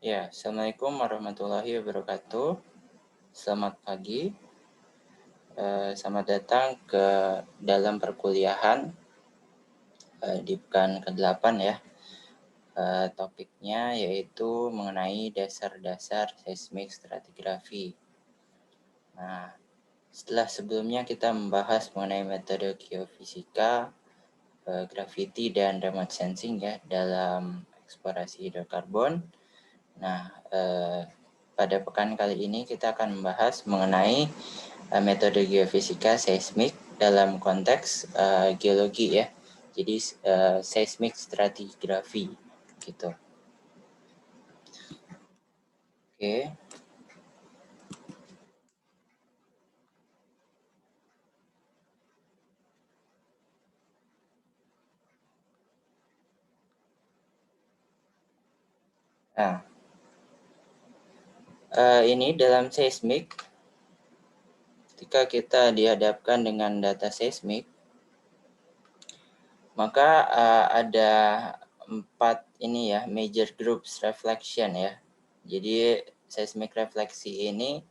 Ya, Assalamualaikum warahmatullahi wabarakatuh. Selamat pagi. Selamat datang ke dalam perkuliahan di pekan ke-8 ya. Topiknya yaitu mengenai dasar-dasar seismik stratigrafi. Nah, setelah sebelumnya kita membahas mengenai metode geofisika, gravity dan remote sensing ya dalam eksplorasi hidrokarbon. Nah, pada pekan kali ini kita akan membahas mengenai metode geofisika seismik dalam konteks geologi ya. Jadi seismik stratigrafi gitu. Oke. Nah, ini dalam seismik, ketika kita dihadapkan dengan data seismik, maka ada 4 ini ya, major groups reflection ya. Jadi seismik refleksi ini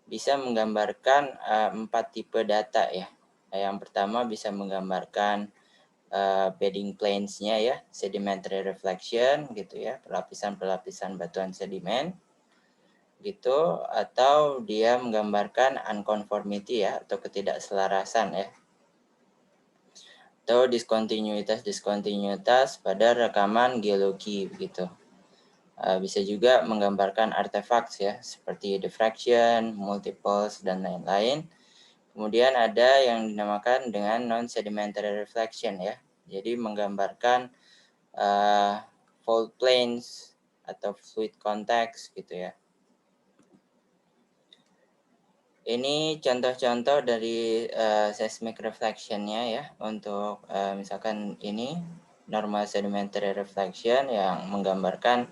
bisa menggambarkan 4 tipe data ya. Yang pertama bisa menggambarkan bedding planes-nya ya, sedimentary reflection gitu ya, pelapisan-pelapisan batuan sedimen gitu, atau dia menggambarkan unconformity ya, atau ketidakselarasan ya, atau diskontinuitas pada rekaman geologi begitu. Bisa juga menggambarkan artefaks ya, seperti diffraction, multiples, dan lain-lain. Kemudian ada yang dinamakan dengan non-sedimentary reflection ya. Jadi menggambarkan fault planes atau fluid contacts gitu ya. Ini contoh-contoh dari seismic reflection-nya ya. Untuk misalkan ini normal sedimentary reflection yang menggambarkan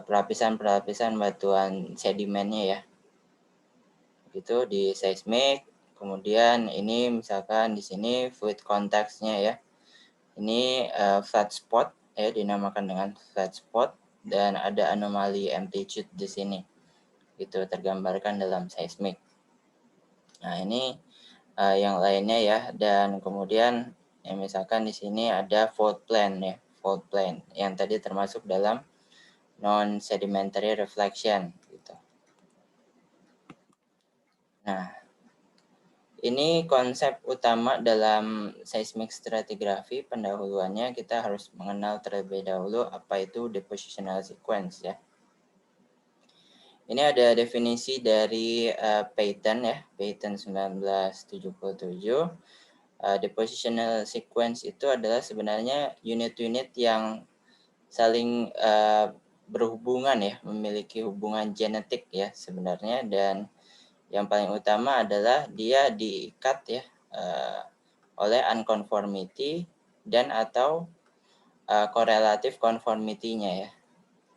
pelapisan-pelapisan batuan sedimennya ya. Itu di seismik. Kemudian ini misalkan di sini fluid contacts-nya ya. Ini flat spot ya, dinamakan dengan flat spot, dan ada anomali amplitude di sini. Itu tergambarkan dalam seismik. Nah, ini yang lainnya ya, dan kemudian ya, misalkan di sini ada fault plane ya, fault plane yang tadi termasuk dalam non sedimentary reflection gitu. Nah, ini konsep utama dalam seismic stratigraphy. Pendahuluannya kita harus mengenal terlebih dahulu apa itu depositional sequence ya. Ini ada definisi dari Peyton ya, Peyton 1977. Depositional sequence itu adalah sebenarnya unit-unit yang saling berhubungan ya, memiliki hubungan genetik ya sebenarnya, dan yang paling utama adalah dia diikat ya oleh unconformity dan atau korelatif conformity-nya ya.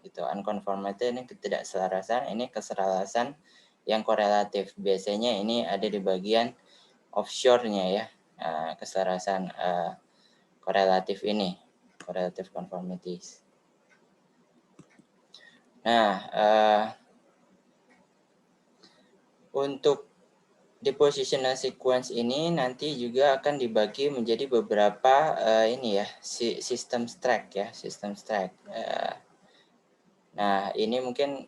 Itu unconformity ini ketidakselarasan, ini keselarasan yang korelatif. Biasanya ini ada di bagian offshore-nya ya, keselarasan korelatif ini, korelatif conformities. Nah, untuk depositional sequence ini nanti juga akan dibagi menjadi beberapa ini ya, sistem stack ya, sistem stack. Nah, ini mungkin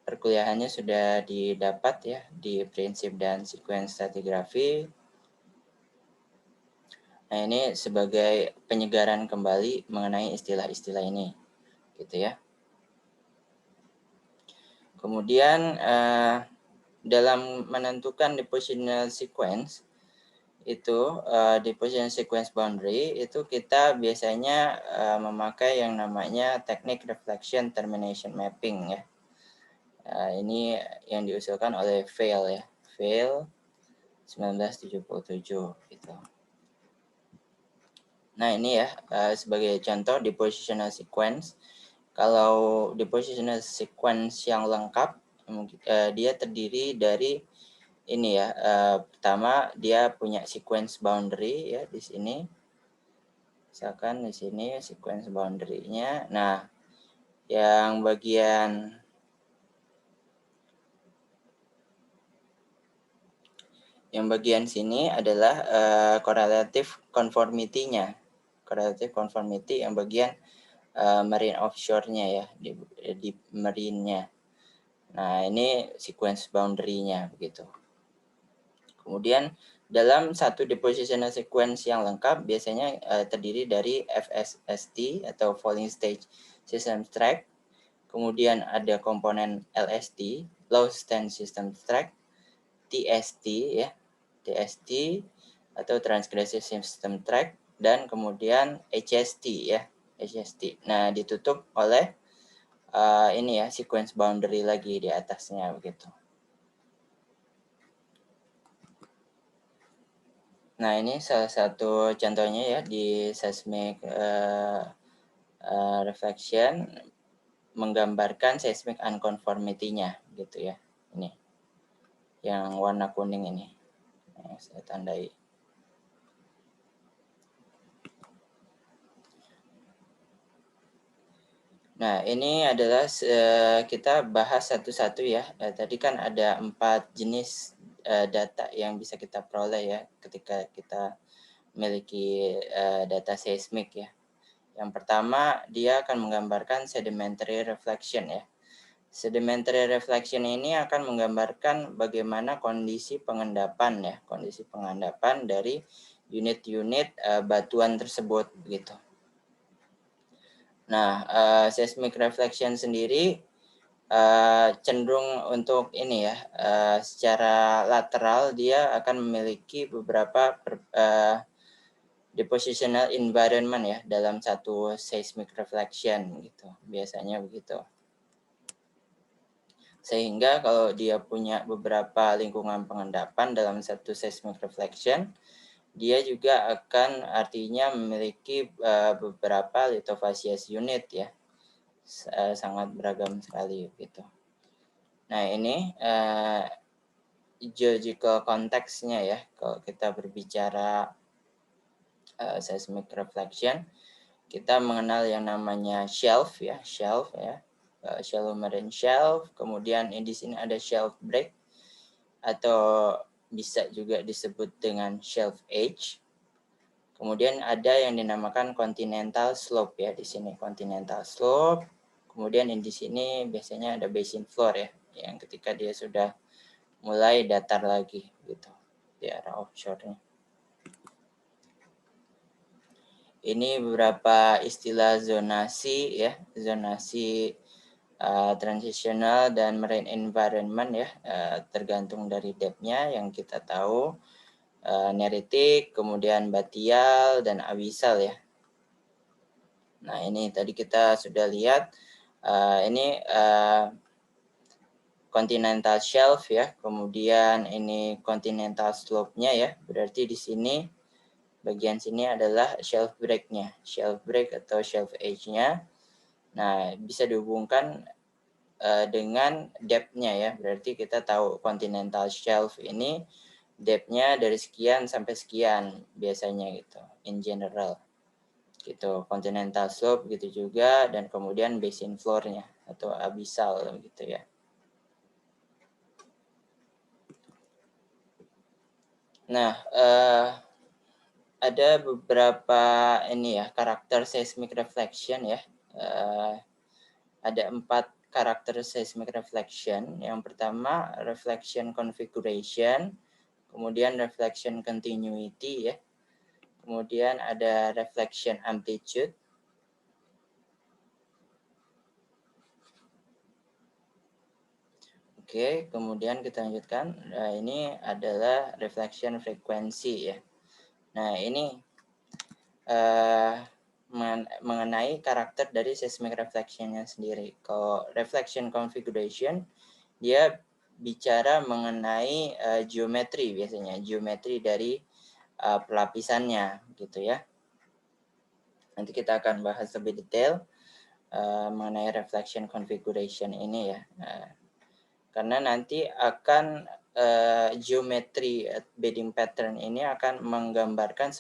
perkuliahannya sudah didapat ya di prinsip dan sequence stratigraphy. Nah, ini sebagai penyegaran kembali mengenai istilah-istilah ini, gitu ya. Kemudian dalam menentukan depositional sequence itu, depositional sequence boundary itu kita biasanya memakai yang namanya teknik reflection termination mapping ya. Ini yang diusulkan oleh Vail ya, Vail 1977 gitu. Nah, ini ya sebagai contoh depositional sequence. Kalau depositional sequence yang lengkap, dia terdiri dari ini ya. Pertama, dia punya sequence boundary ya di sini. Misalkan di sini sequence boundary-nya. Nah, Yang bagian sini adalah correlative conformity-nya. Correlative conformity yang bagian marine offshore-nya ya, di marine-nya. Nah, ini sequence boundary-nya begitu. Kemudian dalam satu depositional sequence yang lengkap biasanya terdiri dari FSST atau Falling Stage System Track. Kemudian ada komponen LST, Low Stand System Track, TST ya, TST atau Transgressive System Track, dan kemudian HST ya, HST. Nah, ditutup oleh ini ya, sequence boundary lagi di atasnya begitu. Nah, ini salah satu contohnya ya di seismic reflection menggambarkan seismic unconformity-nya gitu ya. Ini yang warna kuning ini yang saya tandai. Nah, ini adalah kita bahas satu-satu ya. Tadi kan ada 4 jenis data yang bisa kita peroleh ya ketika kita memiliki data seismik ya. Yang pertama, dia akan menggambarkan sedimentary reflection ya. Sedimentary reflection ini akan menggambarkan bagaimana kondisi pengendapan ya, kondisi pengendapan dari unit-unit batuan tersebut begitu. Nah, seismic reflection sendiri cenderung untuk ini ya, secara lateral dia akan memiliki beberapa depositional environment ya dalam satu seismic reflection gitu, biasanya begitu. Sehingga kalau dia punya beberapa lingkungan pengendapan dalam satu seismic reflection, dia juga akan artinya memiliki beberapa lithofacious unit ya, sangat beragam sekali gitu. Nah, ini geological konteksnya ya, kalau kita berbicara seismic reflection, kita mengenal yang namanya shelf ya, shallow marine shelf. Kemudian di sini ada shelf break atau bisa juga disebut dengan shelf edge. Kemudian ada yang dinamakan continental slope ya, di sini continental slope. Kemudian di sini biasanya ada basin floor ya, yang ketika dia sudah mulai datar lagi gitu di arah offshore-nya. Ini beberapa istilah zonasi ya, zonasi transitional dan marine environment ya, tergantung dari depth-nya yang kita tahu. Neritik, kemudian batial dan abyssal ya. Nah, ini tadi kita sudah lihat ini continental shelf ya, kemudian ini continental slope-nya ya. Berarti di sini bagian sini adalah shelf break-nya, shelf break atau shelf edge-nya. Nah, bisa dihubungkan dengan depth-nya ya. Berarti kita tahu continental shelf ini depth-nya dari sekian sampai sekian biasanya gitu, in general. Gitu, continental slope gitu juga, dan kemudian basin floor-nya atau abyssal gitu ya. Nah, ada beberapa ini ya, karakter seismic reflection ya. Ada 4 karakter seismic reflection. Yang pertama, reflection configuration, kemudian reflection continuity ya. Kemudian ada reflection amplitude. Oke, kemudian kita lanjutkan. Nah, ini adalah reflection frequency ya. Nah, ini mengenai karakter dari seismic reflection-nya sendiri. Kalau reflection configuration, dia bicara mengenai geometri biasanya, geometri dari pelapisannya gitu ya. Nanti kita akan bahas lebih detail mengenai reflection configuration ini ya. Karena nanti akan geometri bedding pattern ini akan menggambarkan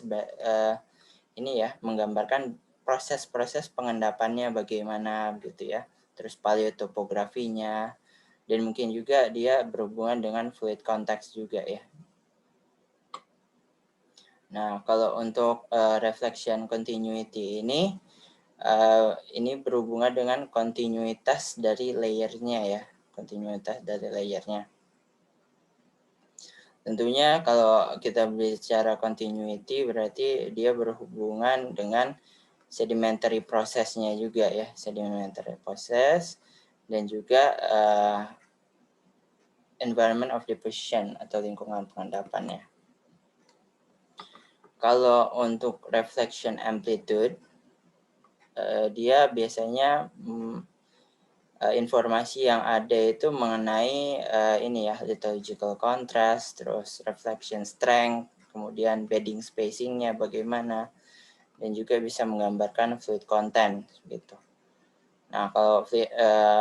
ini ya, menggambarkan proses-proses pengendapannya bagaimana gitu ya. terus paleotopografinya, dan mungkin juga dia berhubungan dengan fluid context juga ya. Nah, kalau untuk reflection continuity ini berhubungan dengan kontinuitas dari layernya ya, kontinuitas dari layernya. Tentunya kalau kita bicara continuity berarti dia berhubungan dengan sedimentary prosesnya juga ya, sedimentary process dan juga environment of deposition atau lingkungan pengendapannya. Kalau untuk reflection amplitude, dia biasanya informasi yang ada itu mengenai ini ya, lithological contrast, terus reflection strength, kemudian bedding spacingnya bagaimana, dan juga bisa menggambarkan fluid content gitu. Nah, kalau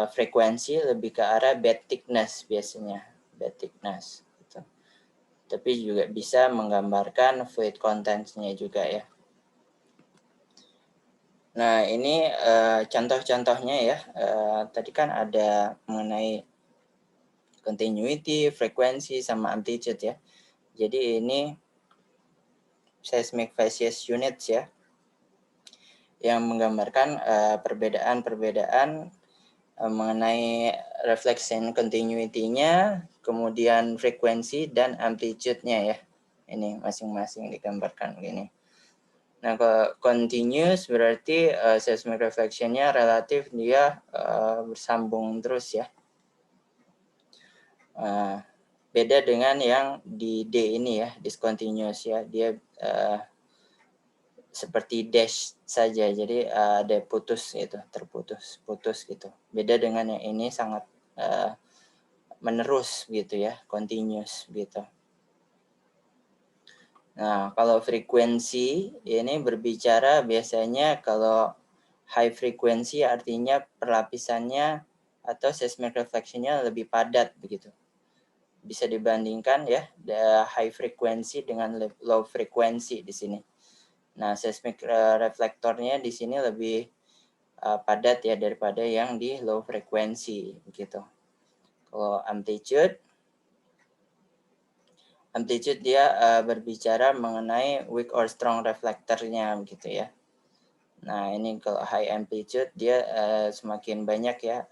frekuensi lebih ke arah bed thickness biasanya, bed thickness gitu. Tapi juga bisa menggambarkan fluid contents-nya juga ya. Nah, ini contoh-contohnya ya. Tadi kan ada mengenai continuity, frekuensi, sama amplitude ya. Jadi ini seismic facies units ya, yang menggambarkan perbedaan-perbedaan mengenai reflection continuity-nya, kemudian frekuensi dan amplitude-nya ya. Ini masing-masing digambarkan begini. Nah, continuous berarti seismic reflection-nya relatif dia bersambung terus ya. Beda dengan yang di D ini ya, discontinuous ya. Dia seperti dash saja, jadi ada putus gitu, putus gitu. Beda dengan yang ini sangat menerus gitu ya, continuous gitu. Nah, kalau frekuensi ini berbicara biasanya kalau high frequency artinya perlapisannya atau seismic reflection-nya lebih padat begitu. Bisa dibandingkan ya, high frequency dengan low frequency di sini. Nah, seismic reflektornya di sini lebih padat ya daripada yang di low frequency begitu. Kalau amplitude dia berbicara mengenai weak or strong reflektornya gitu ya. Nah, ini kalau high amplitude dia semakin banyak ya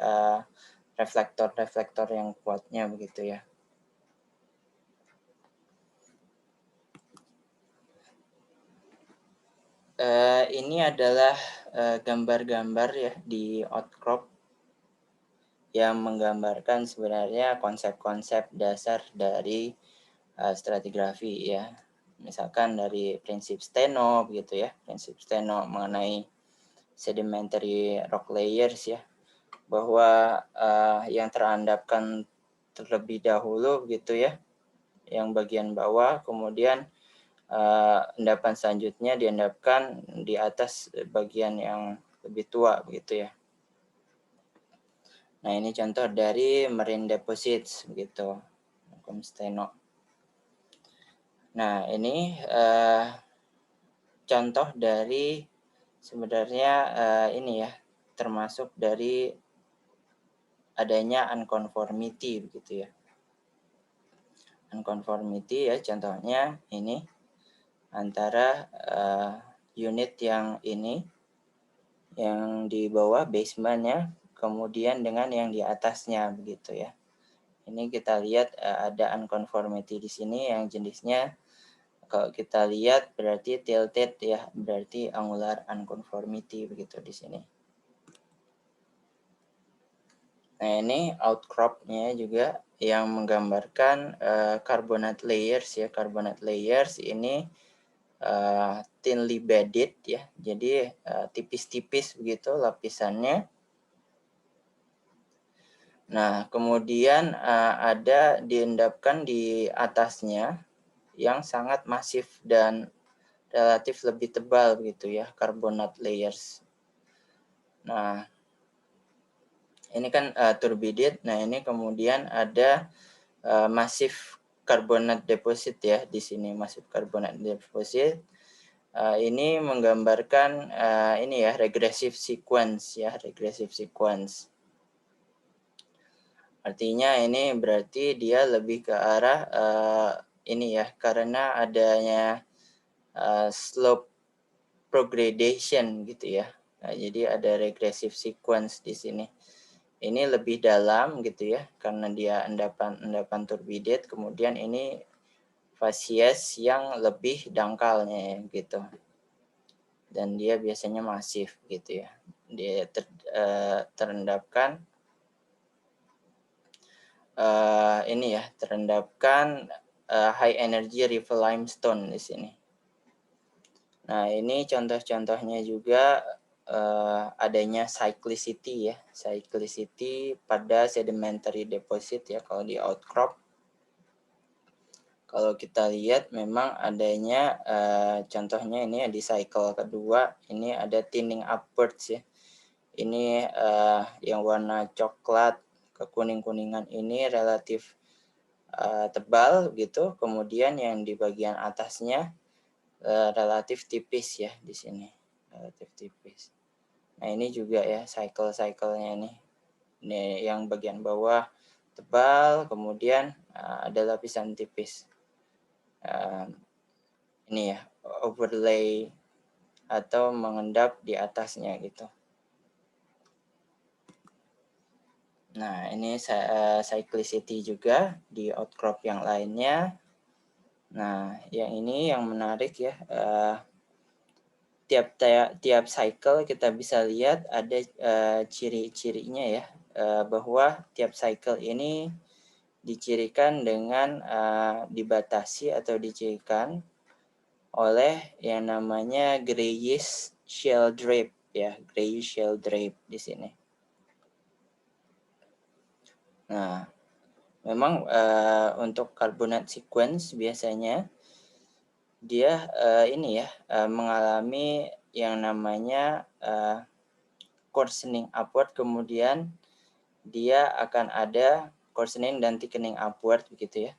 reflektor yang kuatnya begitu ya. Ini adalah gambar-gambar ya di outcrop yang menggambarkan sebenarnya konsep-konsep dasar dari stratigrafi ya. Misalkan dari prinsip Steno gitu ya, prinsip Steno mengenai sedimentary rock layers ya, bahwa yang terendapkan terlebih dahulu gitu ya, yang bagian bawah, kemudian endapan selanjutnya diendapkan di atas bagian yang lebih tua begitu ya. Nah, ini contoh dari marine deposits begitu, hukum Steno. Nah, ini contoh dari sebenarnya ini ya, termasuk dari adanya unconformity begitu ya. Unconformity ya, contohnya ini antara unit yang ini, yang di bawah basementnya, kemudian dengan yang di atasnya begitu ya. Ini kita lihat ada unconformity di sini yang jenisnya kalau kita lihat berarti tilted ya, berarti angular unconformity begitu di sini. Nah, ini outcropnya juga yang menggambarkan carbonate layers ya. Carbonate layers ini thinly bedded ya. Jadi tipis-tipis begitu lapisannya. Nah, kemudian ada diendapkan di atasnya yang sangat masif dan relatif lebih tebal gitu ya, carbonate layers. Nah, ini kan turbidite. Nah, ini kemudian ada masif carbonate deposit ya di sini, masif carbonate deposit. Ini menggambarkan ini ya regressive sequence ya, regressive sequence. Artinya ini berarti dia lebih ke arah ini ya, karena adanya slope progression gitu ya. Nah, jadi ada regressive sequence di sini. Ini lebih dalam gitu ya, karena dia endapan turbidate. Kemudian ini fasies yang lebih dangkalnya ya, gitu. Dan dia biasanya masif gitu ya. Dia terendapkan ini ya, terendapkan high energy river limestone di sini. Nah, ini contoh-contohnya juga adanya cyclicity ya, cyclicity pada sedimentary deposit ya kalau di outcrop. Kalau kita lihat memang adanya contohnya ini di cycle kedua ini ada thinning upwards ya. Ini yang warna coklat ke kuning-kuningan ini relatif tebal gitu, kemudian yang di bagian atasnya relatif tipis ya di sini, relatif tipis. Nah ini juga ya cycle-cyclenya ini. Ini yang bagian bawah tebal, kemudian ada lapisan tipis. Ini ya overlay atau mengendap di atasnya gitu. Nah ini cyclicity juga di outcrop yang lainnya. Nah yang ini yang menarik ya. Tiap cycle kita bisa lihat ada ciri-cirinya ya, bahwa tiap cycle ini dicirikan dengan dibatasi atau dicirikan oleh yang namanya grayish shell drape ya, grayish shell drape di sini. Nah, memang untuk carbonate sequence biasanya dia ini ya mengalami yang namanya coarsening upward, kemudian dia akan ada coarsening dan thickening upward begitu ya,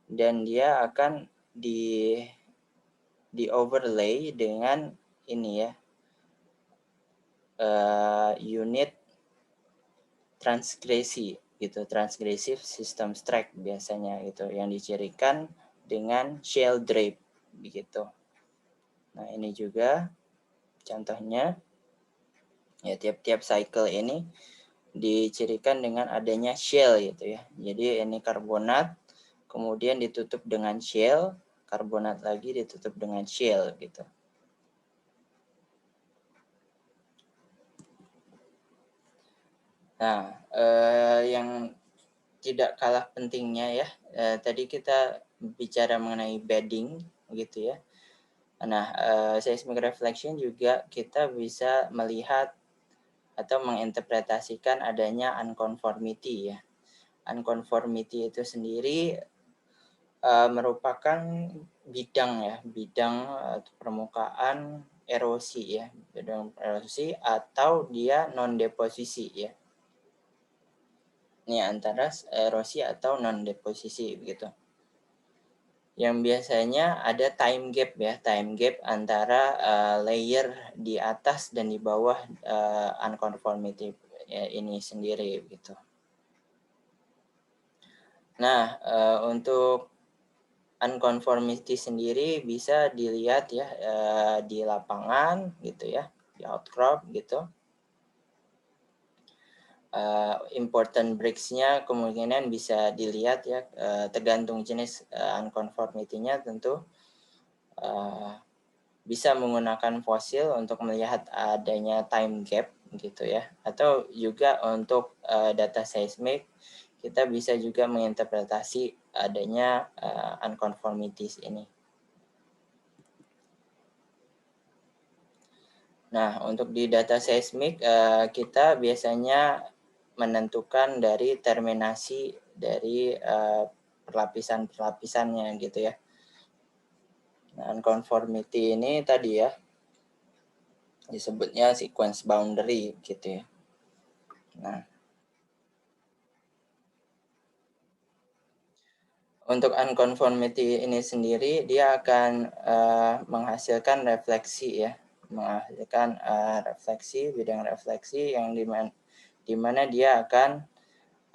dan dia akan di overlay dengan ini ya unit transgresi gitu, transgressive system track biasanya gitu, yang dicirikan dengan shell drape begitu. Nah ini juga contohnya ya, tiap-tiap cycle ini dicirikan dengan adanya shell gitu ya. Jadi ini karbonat, kemudian ditutup dengan shell, karbonat lagi ditutup dengan shell gitu. Nah, yang tidak kalah pentingnya ya, tadi kita bicara mengenai bedding gitu ya. Nah, seismic reflection juga kita bisa melihat atau menginterpretasikan adanya unconformity ya. Unconformity itu sendiri merupakan bidang permukaan erosi ya, bidang erosi atau dia non deposisi ya. Ini antara erosi atau non deposisi begitu. Yang biasanya ada time gap ya, time gap antara layer di atas dan di bawah unconformity ya, ini sendiri gitu. Nah, untuk unconformity sendiri bisa dilihat ya di lapangan gitu ya, di outcrop gitu. Important breaks-nya kemungkinan bisa dilihat ya, tergantung jenis unconformity-nya tentu. Bisa menggunakan fosil untuk melihat adanya time gap gitu ya, atau juga untuk data seismik kita bisa juga menginterpretasi adanya unconformities ini. Nah, untuk di data seismik kita biasanya menentukan dari terminasi dari perlapisan-perlapisannya gitu ya. Nah, unconformity ini tadi ya disebutnya sequence boundary gitu ya. Nah, untuk unconformity ini sendiri dia akan menghasilkan refleksi ya, menghasilkan refleksi, bidang refleksi yang dimana dia akan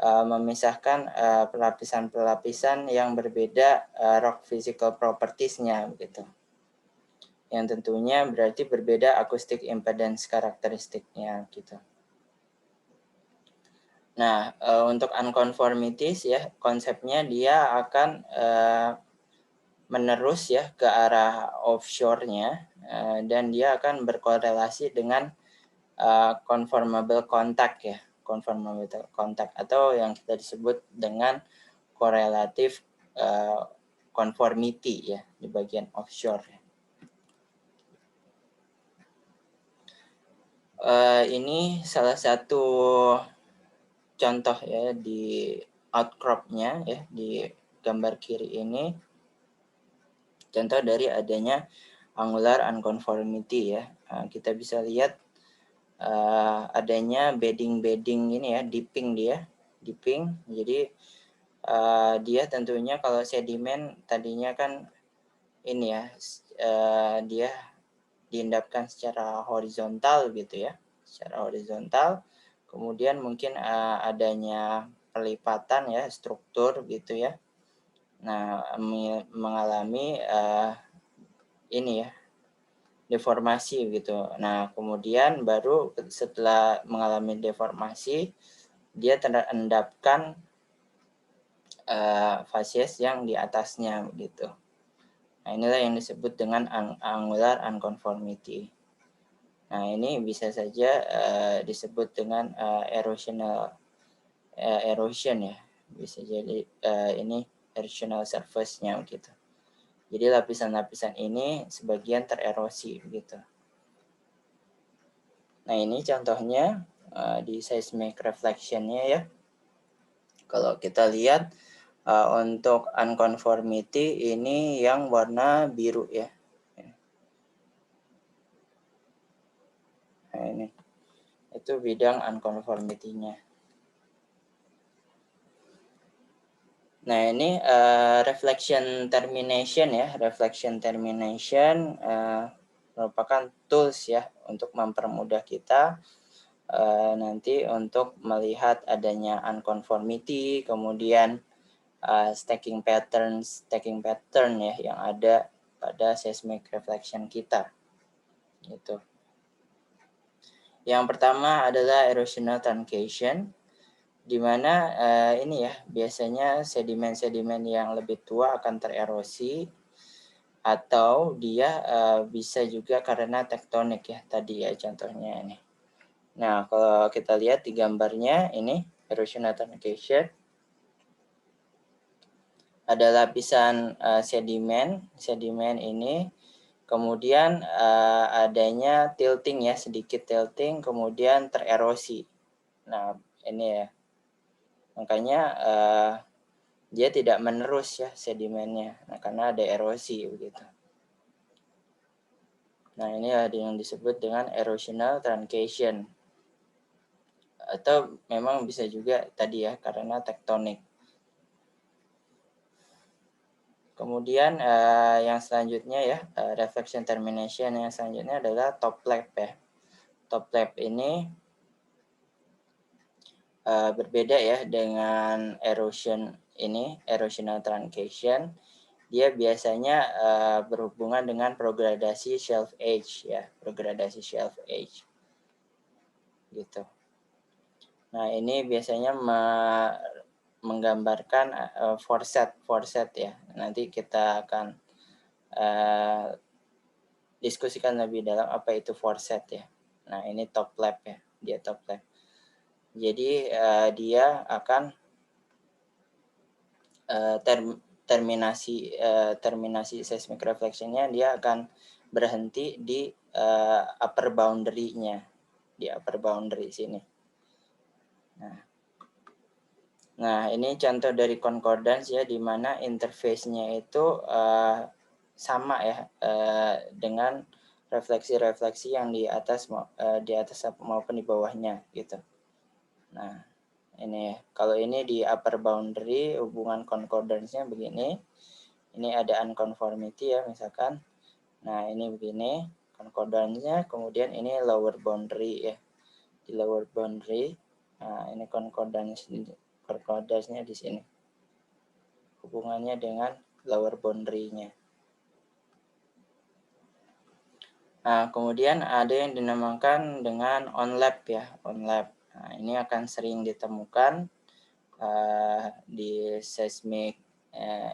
memisahkan pelapisan-pelapisan yang berbeda rock physical properties-nya begitu. Yang tentunya berarti berbeda acoustic impedance karakteristiknya gitu. Nah, untuk unconformities ya, konsepnya dia akan menerus ya ke arah offshore-nya dan dia akan berkorelasi dengan conformable contact ya, conformable contact atau yang kita disebut dengan correlative conformity ya di bagian offshore. Ini salah satu contoh ya di outcropnya ya di gambar kiri ini. Contoh dari adanya angular unconformity ya. Kita bisa lihat adanya bedding ini ya, dipping dia, dipping. Jadi dia tentunya kalau sedimen tadinya kan ini ya, dia diendapkan secara horizontal gitu ya, secara horizontal. Kemudian mungkin adanya pelipatan ya, struktur gitu ya. Nah, mengalami ini ya, deformasi gitu. Nah, kemudian baru setelah mengalami deformasi, dia terendapkan fasies yang di atasnya gitu. Nah, inilah yang disebut dengan angular unconformity. Nah, ini bisa saja disebut dengan erosional erosion ya. Bisa jadi ini erosional surface-nya gitu. Jadi lapisan-lapisan ini sebagian tererosi begitu. Nah, ini contohnya di seismic reflection-nya ya. Kalau kita lihat untuk unconformity ini yang warna biru ya. Nah, ini itu bidang unconformity-nya. Nah, ini reflection termination ya. Reflection termination merupakan tools ya untuk mempermudah kita nanti untuk melihat adanya unconformity, kemudian stacking pattern ya yang ada pada seismic reflection kita. Gitu. Yang pertama adalah erosional truncation, di mana ini ya biasanya sedimen-sedimen yang lebih tua akan tererosi atau dia bisa juga karena tektonik ya tadi ya contohnya ini. Nah, kalau kita lihat di gambarnya ini erosional truncation ada lapisan sedimen ini, kemudian adanya tilting ya, sedikit tilting, kemudian tererosi. Nah, ini ya, makanya dia tidak menerus ya sedimennya, nah, karena ada erosi begitu. Nah, ini ada yang disebut dengan erosional truncation, atau memang bisa juga tadi ya karena tektonik. Kemudian yang selanjutnya ya, reflection termination yang selanjutnya adalah top lap ya. Top lap ini berbeda ya dengan erosion ini, erosional truncation. Dia biasanya berhubungan dengan progradasi shelf age ya, progradasi shelf age. Gitu. Nah, ini biasanya menggambarkan foreset ya. Nanti kita akan diskusikan lebih dalam apa itu foreset ya. Nah, ini top lap ya, dia top lap. Jadi dia akan terminasi seismic reflection-nya dia akan berhenti di upper boundary-nya, di upper boundary sini. Nah, ini contoh dari concordance ya, di mana interface-nya itu sama ya dengan refleksi-refleksi yang di atas maupun di bawahnya gitu. Nah, ini kalau ini di upper boundary hubungan concordance-nya begini. Ini ada unconformity ya misalkan. Nah, ini begini concordance-nya, kemudian ini lower boundary ya. Di lower boundary. Nah, ini concordance Koordinatnya di sini. Hubungannya dengan lower boundary-nya. Nah, kemudian ada yang dinamakan dengan onlap ya, onlap. Nah, ini akan sering ditemukan di seismic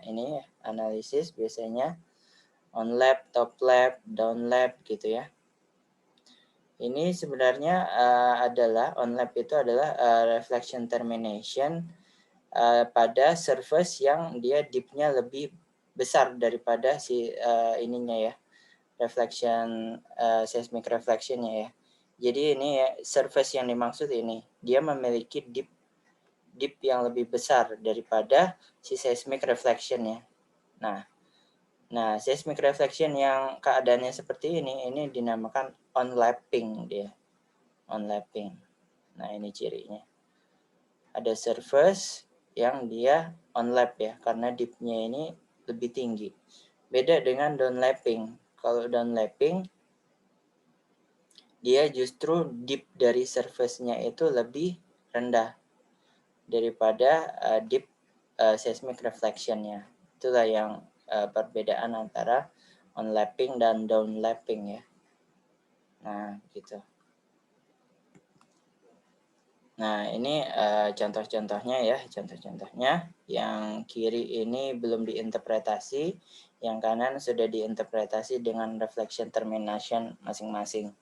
ini analisis biasanya onlap, toplap, downlap gitu ya. Ini sebenarnya adalah onlap itu adalah reflection termination pada surface yang dia dipnya lebih besar daripada si ininya ya, reflection seismic reflectionnya ya. Jadi ini ya, surface yang dimaksud ini dia memiliki dip yang lebih besar daripada si seismic reflectionnya. Nah, seismic reflection yang keadaannya seperti ini dinamakan onlapping dia, onlapping. Nah, ini cirinya. Ada surface yang dia onlap ya, karena dipnya ini lebih tinggi. Beda dengan downlapping. Kalau downlapping, dia justru dip dari surface-nya itu lebih rendah daripada dip seismic reflection-nya. Itulah yang perbedaan antara onlapping dan downlapping ya. Nah, gitu. Nah, ini contoh-contohnya ya, contoh-contohnya. Yang kiri ini belum diinterpretasi, yang kanan sudah diinterpretasi dengan reflection termination masing-masing.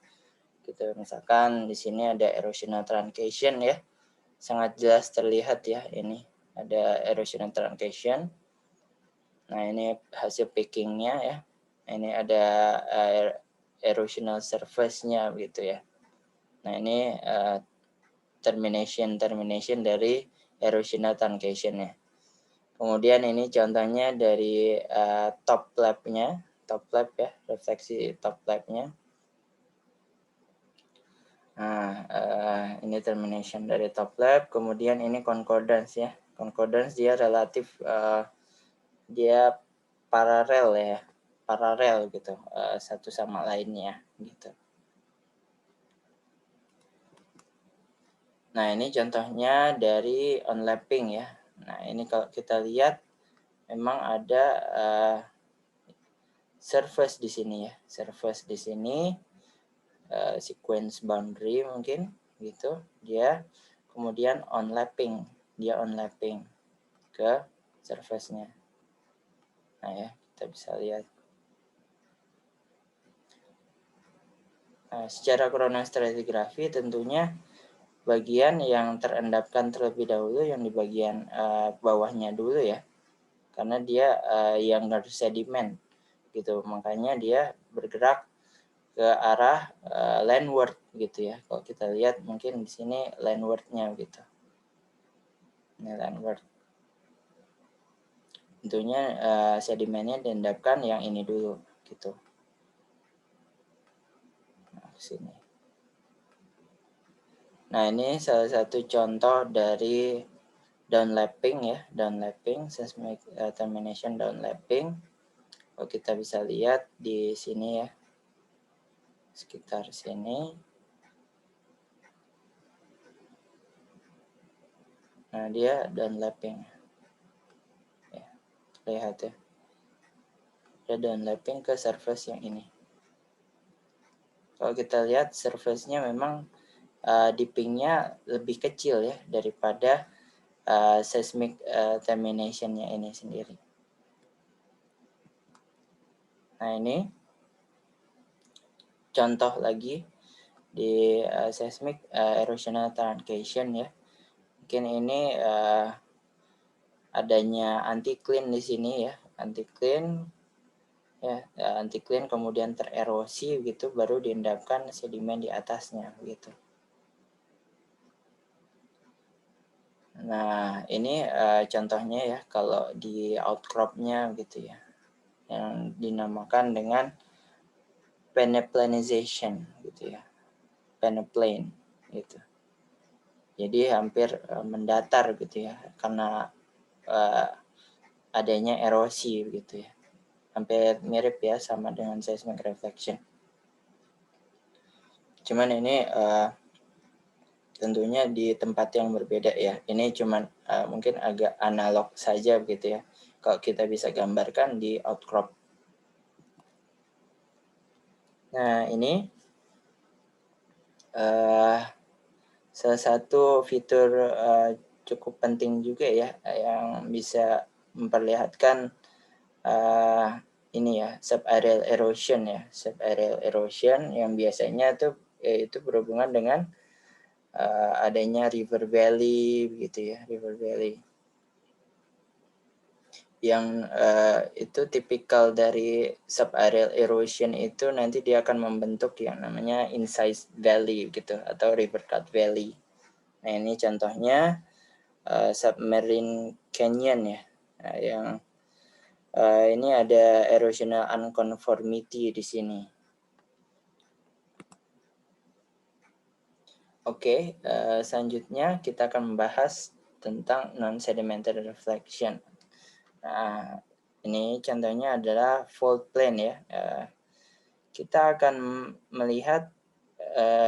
Gitu. Misalkan di sini ada erosional truncation ya. Sangat jelas terlihat ya ini. Ada erosional truncation. Nah, ini hasil pickingnya ya. Ini ada erosional surface-nya gitu ya. Nah, ini termination dari erosional truncation-nya. Kemudian ini contohnya dari top lap-nya, top lap ya, refleksi top lap-nya. Nah, ini termination dari top lap. Kemudian ini concordance ya. Concordance dia relatif dia paralel ya, paralel gitu, satu sama lainnya gitu. Nah, ini contohnya dari onlapping ya. Nah, ini kalau kita lihat memang ada surface di sini ya, surface di sini, sequence boundary mungkin gitu. Dia kemudian onlapping, dia onlapping ke surface-nya. Nah ya, kita bisa lihat. Nah, secara chronostratigraphy tentunya bagian yang terendapkan terlebih dahulu yang di bagian bawahnya dulu ya, karena dia yang harus sedimen gitu, makanya dia bergerak ke arah landward gitu ya. Kalau kita lihat mungkin di sini landwardnya gitu, ini landward. Tentunya sedimennya diendapkan yang ini dulu gitu. Nah, sini. Nah, ini salah satu contoh dari downlapping ya, downlapping, seismic termination downlapping. Kalau kita bisa lihat di sini ya, sekitar sini. Nah, dia downlapping. Ya, lihat ya. Dia downlapping ke surface yang ini. Kalau kita lihat surface-nya memang dipping-nya lebih kecil ya daripada seismic termination-nya ini sendiri. Nah, ini contoh lagi di seismic erosional truncation ya. Mungkin ini adanya anticline di sini ya, anticline ya, anticline kemudian tererosi gitu, baru diendapkan sedimen di atasnya gitu. Nah, ini contohnya ya kalau di outcrop-nya gitu ya, yang dinamakan dengan peneplanization gitu ya, peneplain gitu. Jadi hampir mendatar gitu ya, karena adanya erosi gitu ya. Hampir mirip ya sama dengan seismic reflection. Cuman ini tentunya di tempat yang berbeda ya. Ini cuman mungkin agak analog saja begitu ya. Kalau kita bisa gambarkan di outcrop. Nah, ini salah satu fitur cukup penting juga ya, yang bisa memperlihatkan ini ya, subaerial erosion ya. Subaerial erosion yang biasanya tuh itu berhubungan dengan adanya river valley begitu ya, river valley. Yang itu tipikal dari subaerial erosion itu nanti dia akan membentuk yang namanya incised valley gitu, atau river cut valley. Nah, ini contohnya submarine canyon ya, yang ini ada erosional unconformity di sini. Oke, selanjutnya kita akan membahas tentang non-sedimentary reflection. Nah, ini contohnya adalah fault plane ya. Kita akan melihat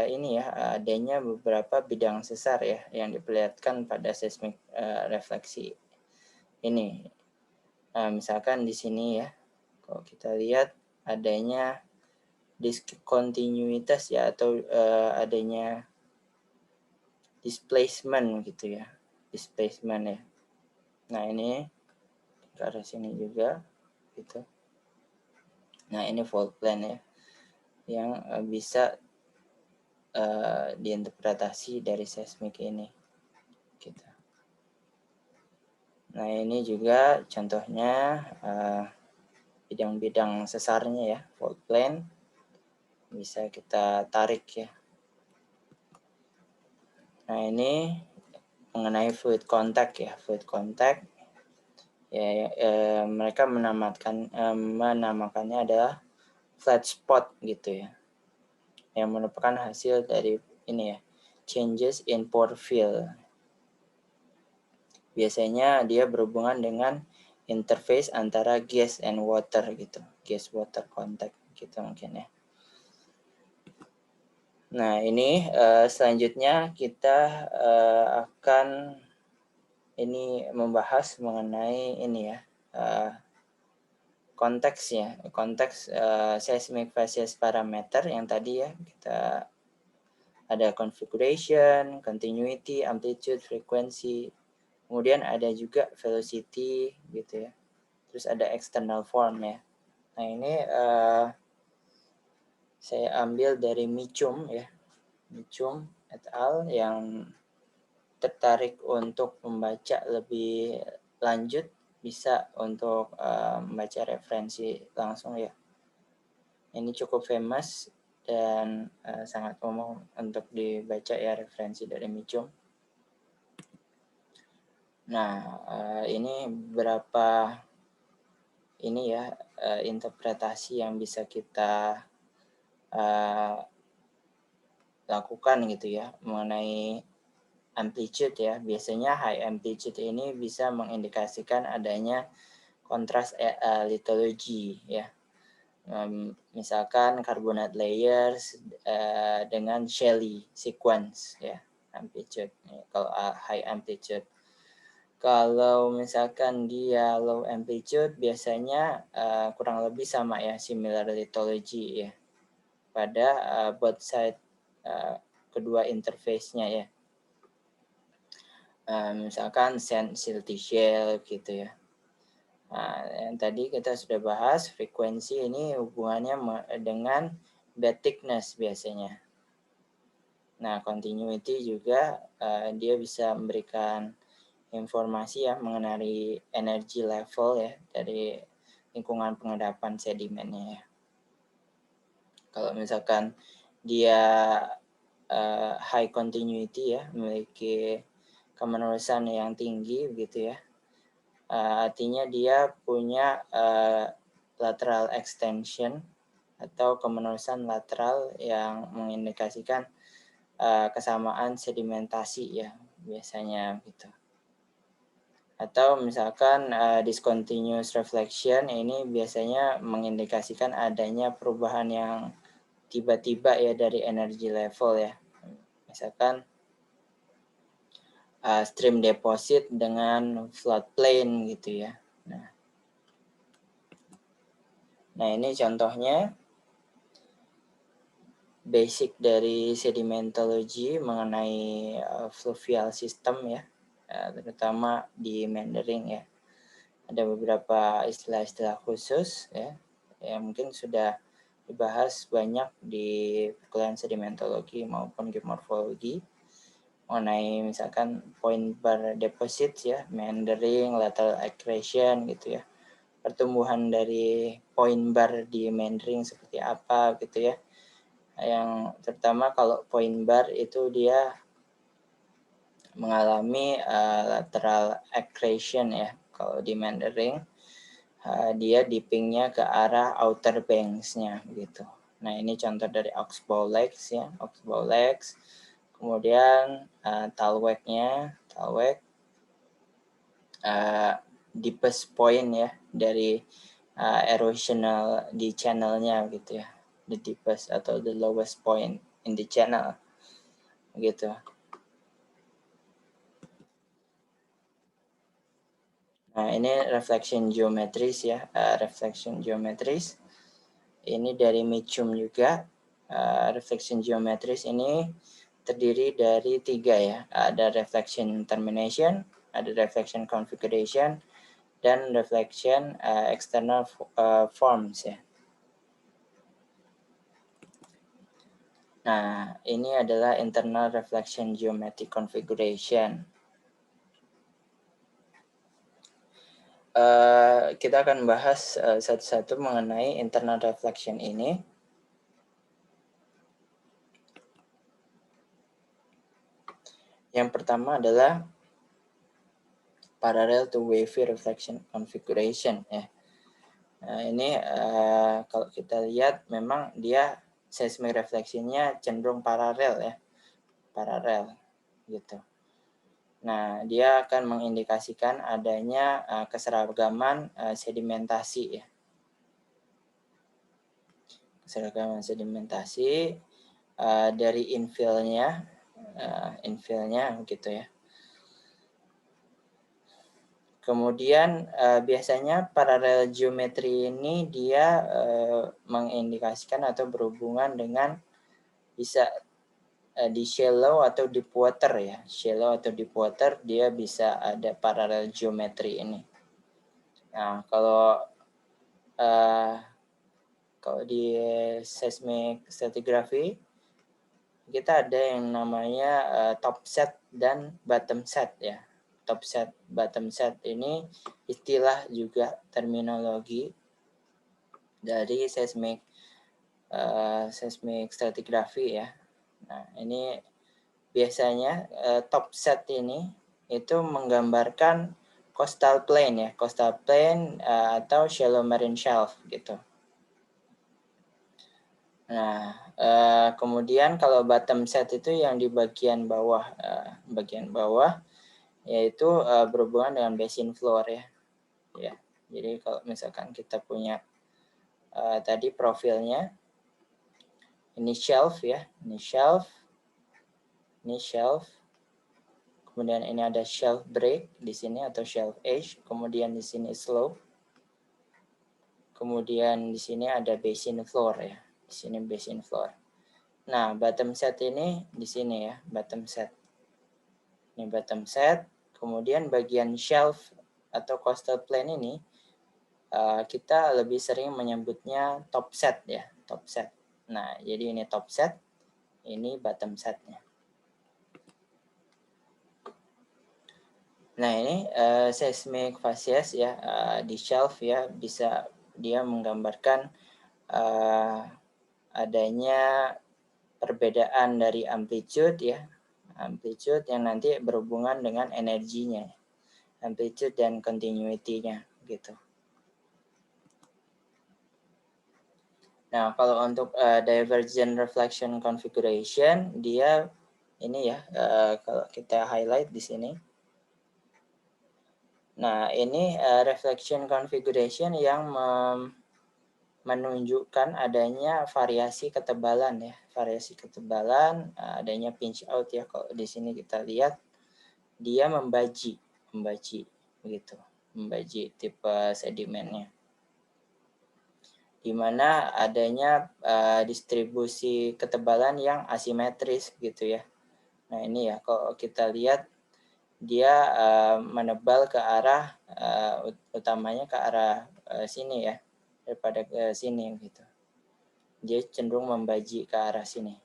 ini ya, adanya beberapa bidang sesar ya yang diperlihatkan pada seismic refleksi ini. Misalkan di sini ya, kalau kita lihat adanya diskontinuitas ya, atau adanya displacement gitu ya, displacement ya. Nah, ini ke arah sini juga gitu. Nah, ini fault plane ya, yang bisa diinterpretasi dari seismik ini gitu. Nah, ini juga contohnya bidang-bidang sesarnya ya, fault plane bisa kita tarik ya. Nah, ini mengenai fluid contact ya, fluid contact ya, mereka menamakannya adalah flat spot gitu ya, yang merupakan hasil dari ini ya, changes in pore fill. Biasanya dia berhubungan dengan interface antara gas and water gitu, gas water contact gitu mungkin ya. Nah, ini selanjutnya kita akan ini membahas mengenai ini ya, konteksnya, konteks seismic facies parameter yang tadi ya, kita ada configuration, continuity, amplitude, frequency, kemudian ada juga velocity gitu ya, terus ada external form ya. Nah, ini saya ambil dari Michum ya, Michum et al. Yang tertarik untuk membaca lebih lanjut bisa untuk membaca referensi langsung ya. Ini cukup famous dan sangat umum untuk dibaca ya, referensi dari Michum. Nah, ini berapa ini ya, interpretasi yang bisa kita lakukan gitu ya mengenai amplitude ya. Biasanya high amplitude ini bisa mengindikasikan adanya kontras lithology ya. Misalkan carbonate layers dengan shelly sequence ya, amplitude ya, kalau high amplitude. Kalau misalkan dia low amplitude biasanya kurang lebih sama ya, similar lithology ya, pada both side kedua interface-nya ya. Misalkan sand silty shell gitu ya. Nah, yang tadi kita sudah bahas, frekuensi ini hubungannya dengan bed thickness biasanya. Nah, continuity juga dia bisa memberikan informasi ya mengenai energy level ya dari lingkungan pengendapan sedimennya ya. Kalau misalkan dia high continuity ya, memiliki kemenerusan yang tinggi gitu ya, artinya dia punya lateral extension atau kemenerusan lateral yang mengindikasikan kesamaan sedimentasi ya biasanya gitu. Atau misalkan discontinuous reflection, ini biasanya mengindikasikan adanya perubahan yang tiba-tiba ya dari energy level ya. Misalkan stream deposit dengan floodplain gitu ya. Nah ini contohnya basic dari sedimentology mengenai fluvial system ya, terutama di Mandarin ya. Ada beberapa istilah-istilah khusus ya yang mungkin sudah dibahas banyak di perkuliahan sedimentologi maupun geomorfologi mengenai misalkan point bar deposit ya, meandering, lateral accretion gitu ya. Pertumbuhan dari point bar di meandering seperti apa gitu ya. Yang terutama kalau point bar itu dia mengalami lateral accretion ya. Kalau di meandering dia dippingnya ke arah outer banks-nya gitu. Nah ini contoh dari Oxbow Lakes ya, Oxbow Lakes. Kemudian Talweg-nya, Talweg deepest point ya dari erosional di channelnya gitu ya, the deepest atau the lowest point in the channel gitu. Nah ini reflection geometris ya, reflection geometris ini dari Mitchum juga. Reflection geometris ini terdiri dari 3 ya, ada reflection termination, ada reflection configuration, dan reflection external forms ya. Nah, ini adalah internal reflection geometry configuration. Kita akan bahas satu-satu mengenai internal reflection ini. Yang pertama adalah parallel to wavy reflection configuration ya. Nah, ini kalau kita lihat memang dia seismic refleksinya cenderung paralel ya. Paralel gitu. Nah, dia akan mengindikasikan adanya keseragaman sedimentasi ya. Keseragaman sedimentasi dari infillnya gitu ya. Kemudian biasanya paralel geometri ini dia mengindikasikan atau berhubungan dengan bisa di shallow atau deep water ya. Shallow atau deep water dia bisa ada paralel geometri ini. Nah, kalau di seismic stratigraphy kita ada yang namanya top set dan bottom set ya. Top set, bottom set ini istilah juga terminologi dari seismic stratigraphy ya. Nah, ini biasanya top set ini itu menggambarkan coastal plain ya, coastal plain atau shallow marine shelf gitu. Nah, kemudian kalau bottom set itu yang di bagian bawah, yaitu berhubungan dengan basin floor ya. Ya, jadi kalau misalkan kita punya tadi profilnya, ini shelf ya, ini shelf, kemudian ini ada shelf break di sini atau shelf edge, kemudian di sini slope, kemudian di sini ada basin floor ya, di sini basin floor. Nah, bottom set ini di sini ya, bottom set. Ini bottom set, kemudian bagian shelf atau coastal plain ini kita lebih sering menyebutnya top set ya, top set. Nah, jadi ini top set, ini bottom setnya. Nah, ini seismic facies ya di shelf ya, bisa dia menggambarkan adanya perbedaan dari amplitude ya, amplitude yang nanti berhubungan dengan energinya, amplitude dan continuity-nya gitu. Nah, kalau untuk divergent reflection configuration, dia ini ya, kalau kita highlight di sini. Nah, ini reflection configuration yang menunjukkan adanya variasi ketebalan ya, variasi ketebalan, adanya pinch out ya. Kalau di sini kita lihat dia membaji begitu, membaji tipe sedimennya, di mana adanya distribusi ketebalan yang asimetris gitu ya. Nah ini ya, kalau kita lihat dia menebal ke arah utamanya ke arah sini ya, daripada ke sini gitu. Dia cenderung membaji ke arah sini.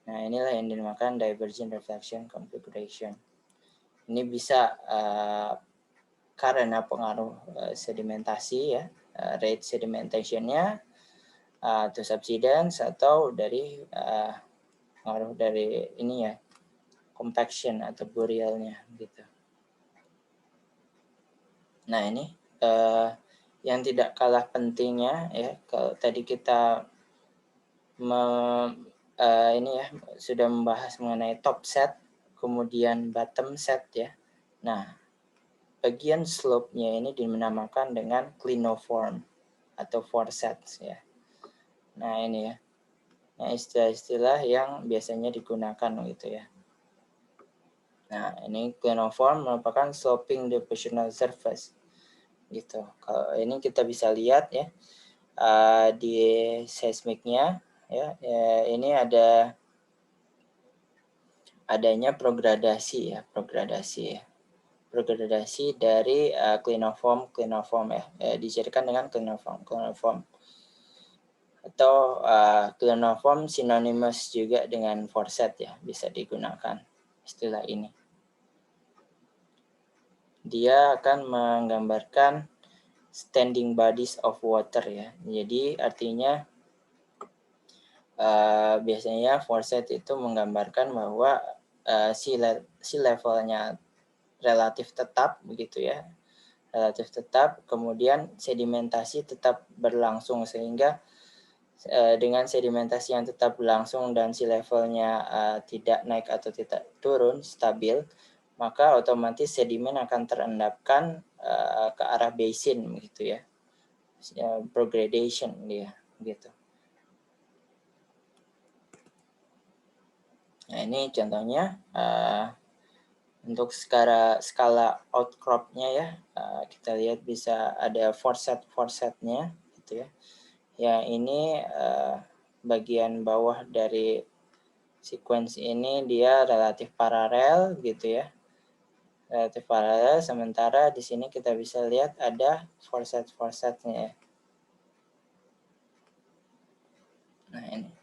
Nah inilah yang dinamakan divergent reflection configuration. Ini bisa karena pengaruh sedimentasi ya, rate sedimentation-nya, atau subsidence, atau dari pengaruh dari ini ya, compaction atau burialnya gitu. Nah ini yang tidak kalah pentingnya ya, kalau tadi kita ini ya sudah membahas mengenai top set, kemudian bottom set ya. Nah bagian slope-nya ini dinamakan dengan clinoform atau forceps ya. Nah ini ya, nah istilah-istilah yang biasanya digunakan gitu ya. Nah ini clinoform merupakan sloping depositional surface gitu. Kalau ini kita bisa lihat ya di seismiknya ya, ini adanya progradasi dari clinoform ya, dijadikan dengan clinoform atau clinoform synonymous juga dengan forset ya, bisa digunakan istilah ini. Dia akan menggambarkan standing bodies of water ya, jadi artinya biasanya forset itu menggambarkan bahwa sea levelnya relatif tetap begitu ya, relatif tetap, kemudian sedimentasi tetap berlangsung, sehingga dengan sedimentasi yang tetap berlangsung dan sea levelnya tidak naik atau tidak turun, stabil, maka otomatis sedimen akan terendapkan ke arah basin begitu ya, progradation dia gitu. Nah ini contohnya untuk skala outcropnya ya, kita lihat bisa ada forsetnya gitu ya. Ya ini bagian bawah dari sequence ini dia relatif paralel gitu ya, relatif paralel, sementara di sini kita bisa lihat ada forsetnya ya. Nah ini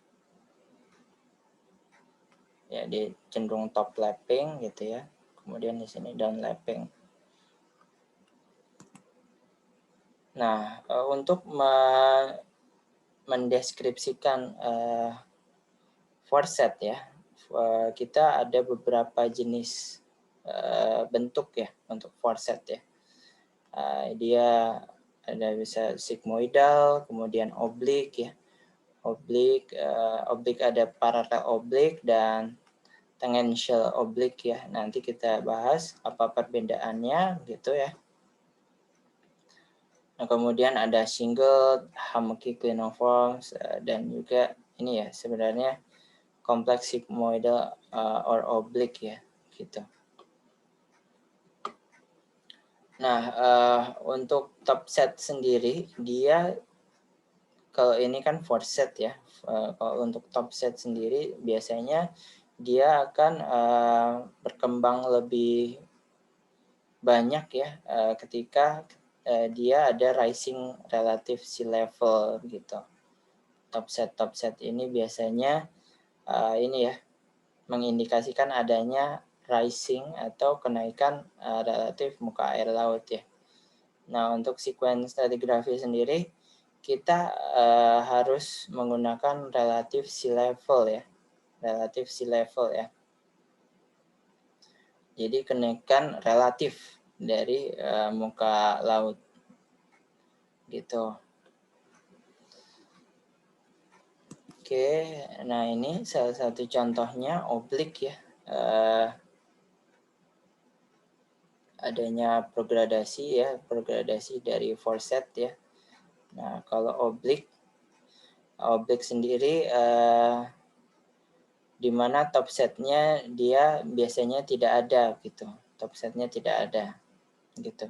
ya, dia cenderung top lapping gitu ya, kemudian di sini down lapping. Nah untuk mendeskripsikan forset ya, kita ada beberapa jenis bentuk ya untuk forset ya. Dia ada bisa sigmoidal, kemudian oblik ya, oblik ada parallel oblik dan tangential oblik ya. Nanti kita bahas apa perbedaannya gitu ya. Nah, kemudian ada single, Hammocki clinoforms, dan juga ini ya sebenarnya kompleks sigmoidal or oblique ya gitu. Nah untuk top set sendiri dia, kalau ini kan forset ya, kalau untuk top set sendiri biasanya dia akan berkembang lebih banyak ya ketika dia ada rising relative sea level gitu. Top set ini biasanya ini ya mengindikasikan adanya rising atau kenaikan relatif muka air laut ya. Nah untuk sequence stratigraphy sendiri kita harus menggunakan relative sea level ya, relative sea level ya. Jadi kenaikan relatif dari muka laut gitu. Oke, nah ini salah satu contohnya oblik ya, adanya progradasi dari forset ya. Nah kalau oblik sendiri di mana top setnya dia biasanya tidak ada gitu, top setnya tidak ada gitu.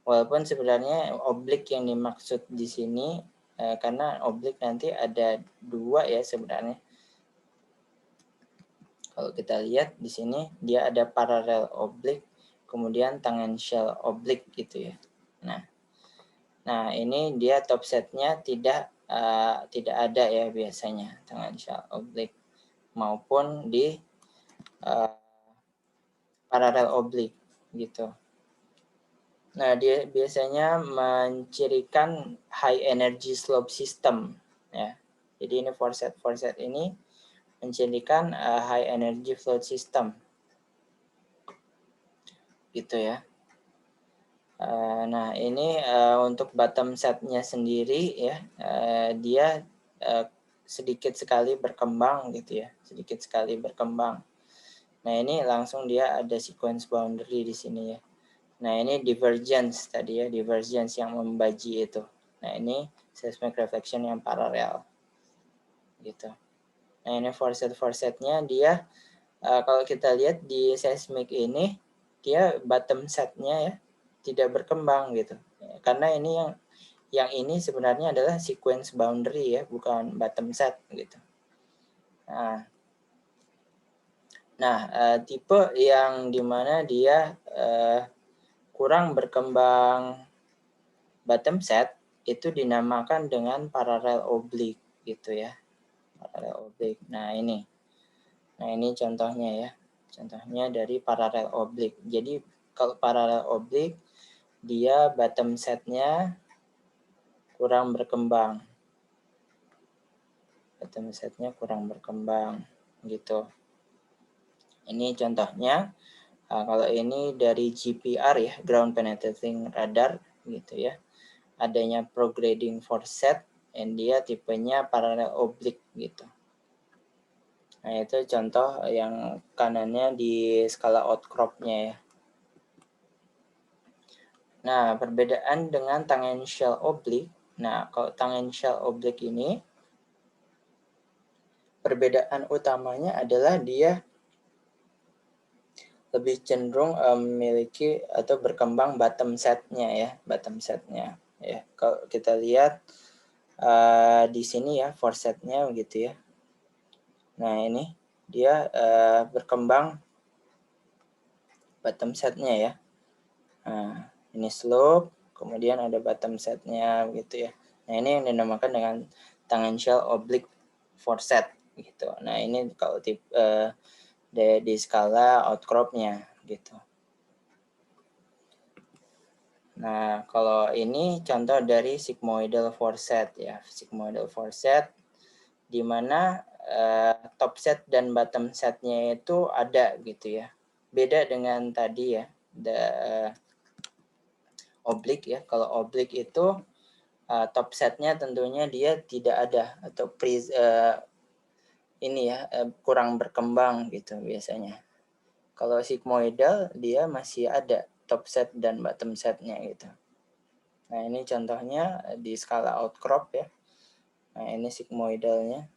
Walaupun sebenarnya oblik yang dimaksud di sini karena oblik nanti ada dua ya sebenarnya. Kalau kita lihat di sini dia ada paralel oblik, kemudian tangential oblik gitu ya. Nah ini dia top setnya tidak ada ya biasanya tangential oblik maupun di paralel oblik gitu. Nah, dia biasanya mencirikan high energy slope system ya. Jadi ini forset ini mencirikan high energy flow system gitu ya. Nah, ini untuk bottom setnya sendiri ya, dia sedikit sekali berkembang gitu ya, sedikit sekali berkembang. Nah, ini langsung dia ada sequence boundary di sini ya. Nah, ini divergence tadi ya, divergence yang membaji itu. Nah, ini seismic reflection yang paralel. Gitu. Nah, ini forset-forsetnya dia kalau kita lihat di seismic ini dia bottom setnya ya tidak berkembang gitu. Karena ini yang ini sebenarnya adalah sequence boundary ya, bukan bottom set gitu. Nah, tipe yang dimana dia kurang berkembang bottom set itu dinamakan dengan paralel oblik gitu ya, paralel oblik. Nah ini contohnya ya, contohnya dari paralel oblik. Jadi kalau paralel oblik dia bottom setnya kurang berkembang, bottom setnya kurang berkembang gitu. Ini contohnya. Kalau ini dari GPR ya, ground penetrating radar gitu ya. Adanya prograding forset, and dia tipenya paralel oblik gitu. Nah, itu contoh yang kanannya di skala outcrop-nya ya. Nah, perbedaan dengan tangential oblik. Nah, kalau tangential oblik ini, perbedaan utamanya adalah dia lebih cenderung memiliki atau berkembang bottom setnya ya, bottom setnya ya. Kalau kita lihat di sini ya forsetnya begitu ya. Nah ini dia berkembang bottom setnya ya. Nah ini slope, kemudian ada bottom setnya begitu ya. Nah ini yang dinamakan dengan tangential oblique forset gitu. Nah ini kalau di skala outcropnya gitu. Nah, kalau ini contoh dari sigmoidal forset ya, sigmoidal forset di mana top set dan bottom setnya itu ada gitu ya. Beda dengan tadi ya, oblik ya. Kalau oblik itu top setnya tentunya dia tidak ada atau kurang berkembang gitu biasanya. Kalau sigmoidal dia masih ada top set dan bottom setnya gitu. Nah, ini contohnya di skala outcrop ya. Nah, ini sigmoidalnya.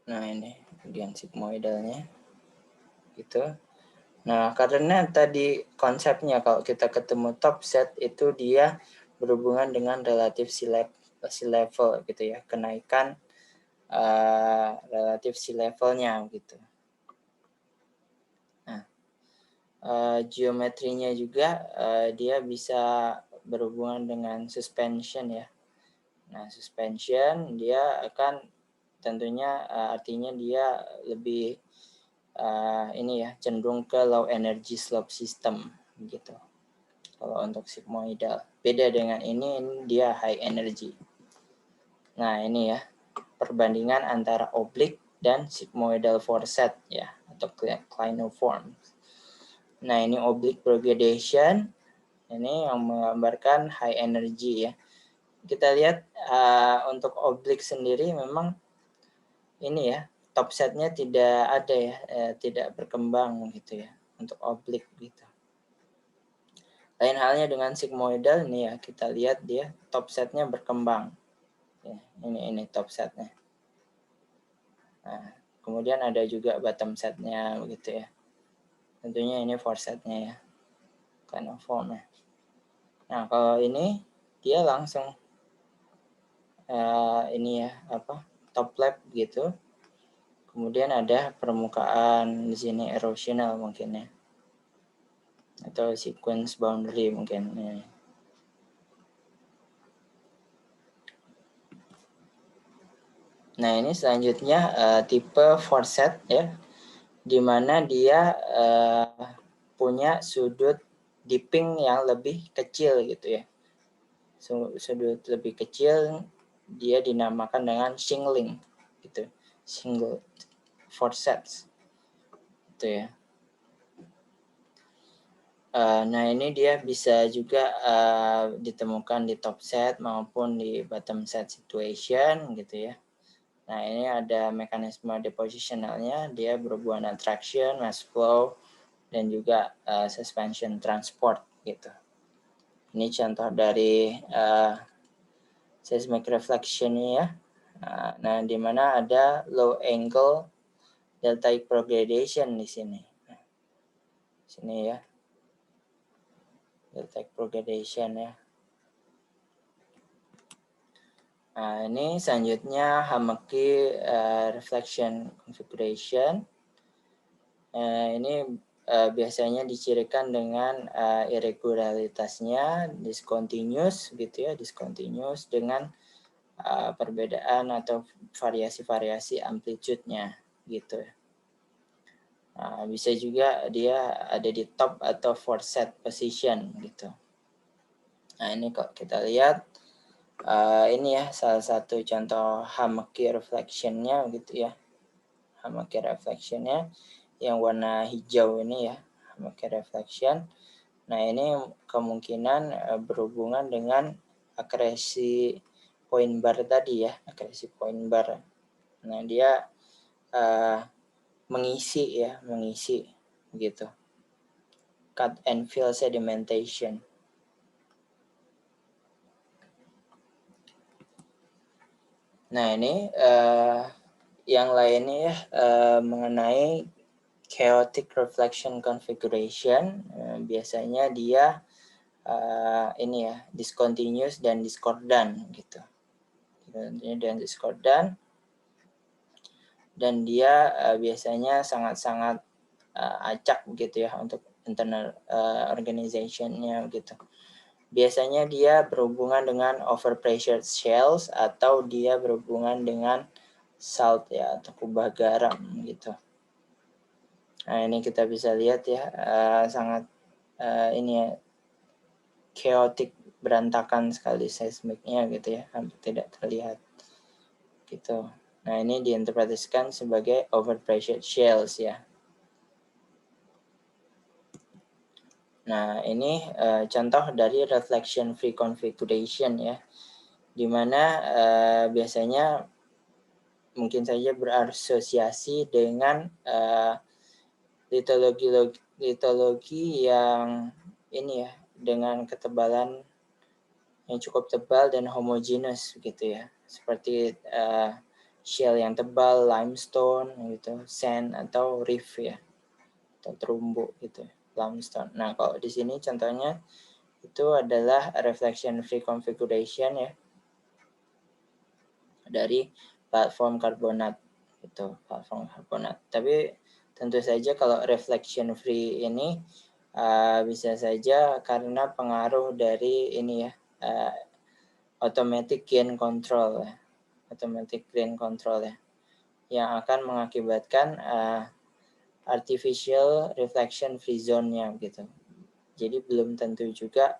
Nah, ini kemudian sigmoidalnya. Gitu. Nah, karena tadi konsepnya kalau kita ketemu top set itu dia berhubungan dengan relatif sea level gitu ya. Kenaikan relatif sea levelnya gitu. Nah, geometrinya juga dia bisa berhubungan dengan suspension ya. Nah, suspension dia akan tentunya artinya dia lebih ini ya cenderung ke low energy slope system gitu. Kalau untuk sigmoidal beda dengan ini dia high energy. Nah, ini ya perbandingan antara oblik dan sigmoidal forset ya atau clinoform. Nah, ini oblique progradation. Ini yang menggambarkan high energy ya. Kita lihat untuk oblik sendiri memang ini ya top setnya tidak ada ya, tidak berkembang gitu ya untuk oblik gitu. Lain halnya dengan sigmoidal nih ya, kita lihat dia top setnya berkembang. Ya, ini top setnya. Nah, kemudian ada juga bottom setnya begitu ya. Tentunya ini foresetnya ya, kind of form-nya. Nah, kalau ini dia langsung ini ya top lap gitu. Kemudian ada permukaan di sini erosional mungkin ya, atau sequence boundary mungkin. Nah, ini selanjutnya tipe foreset ya, di mana dia punya sudut dipping yang lebih kecil gitu ya. Sudut lebih kecil dia dinamakan dengan shingling gitu, single foresets gitu ya. Nah, ini dia bisa juga ditemukan di top set maupun di bottom set situation gitu ya. Nah, ini ada mekanisme depositionalnya, dia berhubungan traction, mass flow, dan juga suspension transport gitu. Ini contoh dari seismic reflection ya. Nah, di mana ada low angle deltaic progradation di sini. Nah, sini ya. Deltaic progradation ya. Nah, ini selanjutnya Hammocki reflection configuration. Ini biasanya dicirikan dengan irregularitasnya discontinuous gitu ya, discontinuous dengan perbedaan atau variasi-variasi amplitude-nya gitu. Bisa juga dia ada di top atau foreset position gitu. Nah, ini kok kita lihat ini ya salah satu contoh Hammocki reflection-nya gitu ya. Hammocki reflection-nya yang warna hijau ini ya, Hammocki reflection. Nah, ini kemungkinan berhubungan dengan akresi point bar tadi ya, akresi point bar. Nah, dia mengisi gitu. Cut and fill sedimentation. Nah, ini yang lainnya ya mengenai chaotic reflection configuration. Biasanya dia ini ya discontinuous dan discordant gitu. Dan discordant, dan dia biasanya sangat-sangat acak gitu ya untuk internal organization-nya gitu. Biasanya dia berhubungan dengan overpressured shells atau dia berhubungan dengan salt ya atau kubah garam gitu. Nah, ini kita bisa lihat ya sangat ini ya chaotic, berantakan sekali seismiknya gitu ya, hampir tidak terlihat gitu. Nah, ini diinterpretasikan sebagai overpressured shells ya. Nah, ini contoh dari reflection free configuration ya, di mana biasanya mungkin saja berasosiasi dengan litologi yang ini ya, dengan ketebalan yang cukup tebal dan homogeneous gitu ya, seperti shell yang tebal, limestone gitu, sand atau reef ya, atau terumbu gitu, limestone. Nah, kalau di sini contohnya itu adalah reflection free configuration ya, dari platform karbonat itu, platform karbonat. Tapi tentu saja kalau reflection free ini bisa saja karena pengaruh dari ini ya, automatic gain control ya, automatic gain control ya, yang akan mengakibatkan artificial reflection free zone-nya gitu. Jadi belum tentu juga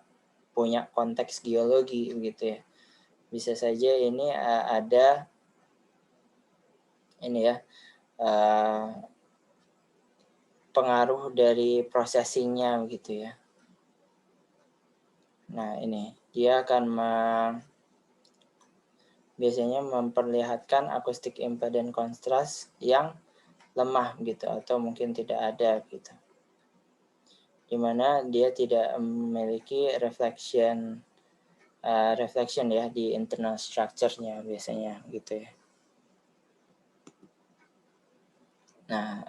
punya konteks geologi gitu ya. Bisa saja ini ada ini ya pengaruh dari processing-nya gitu ya. Nah, ini dia akan biasanya memperlihatkan acoustic impedance contrast yang lemah gitu atau mungkin tidak ada gitu, dimana dia tidak memiliki reflection ya di internal structure-nya biasanya gitu ya. Nah,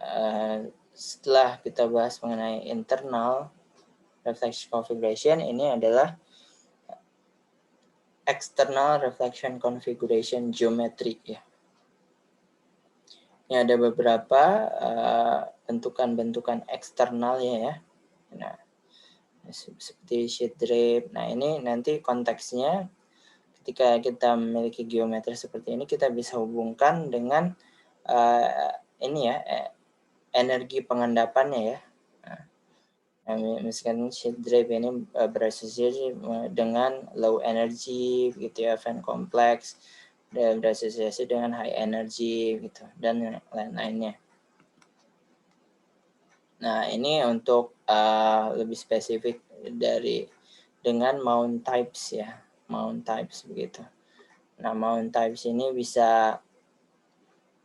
setelah kita bahas mengenai internal reflection configuration, ini adalah external reflection configuration geometry ya. Ini ada beberapa bentukan-bentukan eksternalnya ya. Nah, seperti sheet drip. Nah, ini nanti konteksnya ketika kita memiliki geometri seperti ini, kita bisa hubungkan dengan ini ya, energi pengendapannya ya. Nah, misalkan sheet drip ini berasosiasi dengan low energy gitu ya, fan complex, dan berasosiasi dengan high energy gitu, dan lain-lainnya. Nah, ini untuk lebih spesifik dengan mount types ya, mount types begitu. Nah, mount types ini bisa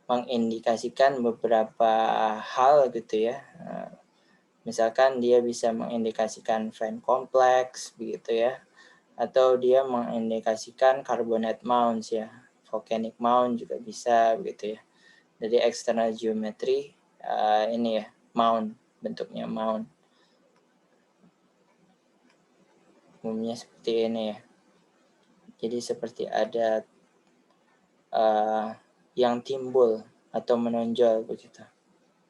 mengindikasikan beberapa hal gitu ya. Misalkan dia bisa mengindikasikan fan complex begitu ya, atau dia mengindikasikan carbonate mounts ya, volcanic mount juga bisa begitu ya. Jadi external geometry ini ya, mount, bentuknya mount. Umumnya seperti ini ya. Jadi seperti ada yang timbul atau menonjol begitu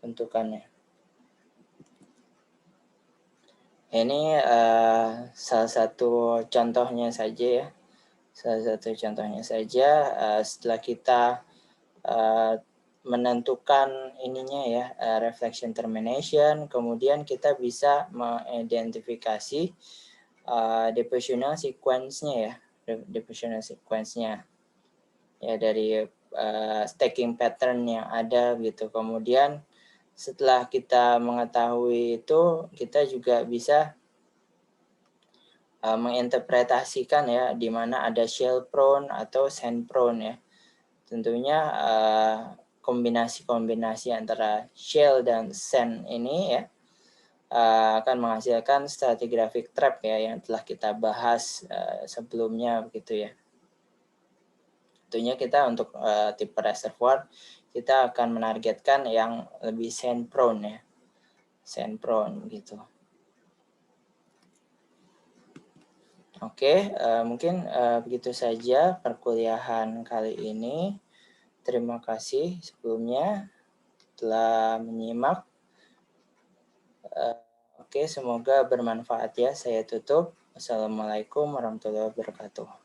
bentukannya. Ini salah satu contohnya saja ya. Salah satu contohnya saja setelah kita menentukan ininya ya, reflection termination, kemudian kita bisa mengidentifikasi diffusional sequence-nya ya, diffusional sequence-nya ya dari stacking pattern yang ada gitu. Kemudian setelah kita mengetahui itu, kita juga bisa menginterpretasikan ya di mana ada shell prone atau sand prone ya. Tentunya kombinasi-kombinasi antara shell dan sand ini ya akan menghasilkan stratigraphic trap ya yang telah kita bahas sebelumnya begitu ya. Tentunya kita untuk tipe reservoir kita akan menargetkan yang lebih sand prone ya, sand prone gitu. Oke, mungkin begitu saja perkuliahan kali ini. Terima kasih sebelumnya telah menyimak. Oke, semoga bermanfaat ya. Saya tutup. Wassalamualaikum warahmatullahi wabarakatuh.